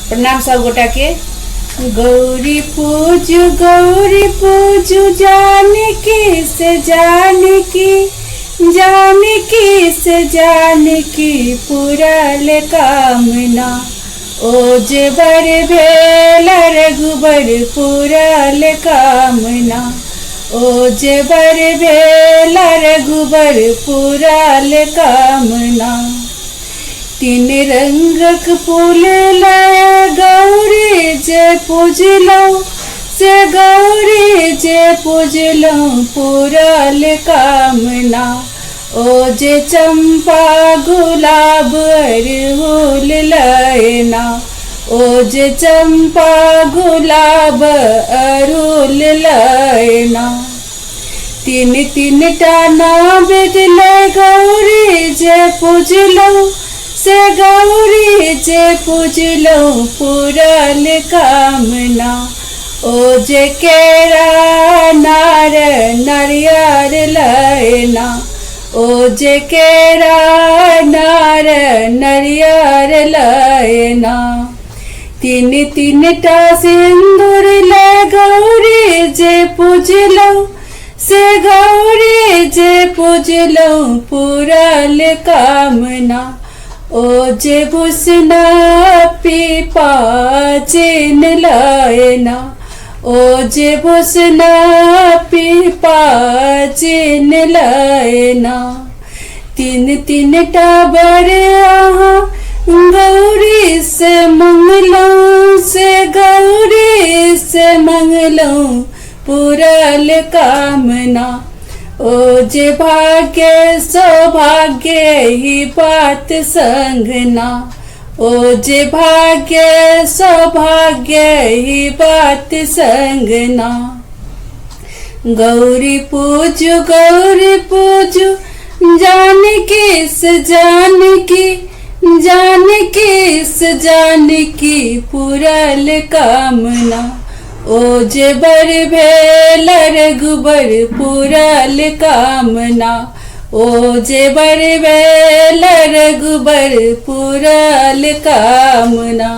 प्रणाम सब गोटा के। गौरी पूजू जानकी से जानकी पूरल कामना। ओ जे बर भेल रघुबर पूरल कामना। ओ जे बर भेल रघुबर पूरल कामना। तीन रंगक फूल लाय गौरी जे पूजलो से गौरी जे पूजलो पूरल कामना। ओ जे चंपा गुलाब अड़हुल लयना। ओ जे चंपा गुलाब अड़हुल लयना। तीन तीन टाना बेदल गौरी जे पूजलो से गौरी जे पूजलो पूरल कामना। ओ जे केरा नार नारियर लयना। ओ जे केरा नार नारियर लयना। तीन तीन टा सिंदूर ले गौरी जे पूजलो से गौरी जे पूजलो पूरल कामना। ओ जे भूषना पीपा चिन लयना। ओ जे भूषना पीपा चिन लयना। तीन तीन टाबर आहा गौरी से मंगलो से गौरी से मंगलो पूरल कामना। ओ जे भाग्य सौभाग्य ही बात संगना। ओ जे भाग्य सौभाग्य ही बात संगना। गौरी पूजू जानकी से जानकी पूरल कामना। ओ जे बर भेल रघुबर पूरल कामना। ओ जे बर भेल रघुबर पूरल कामना।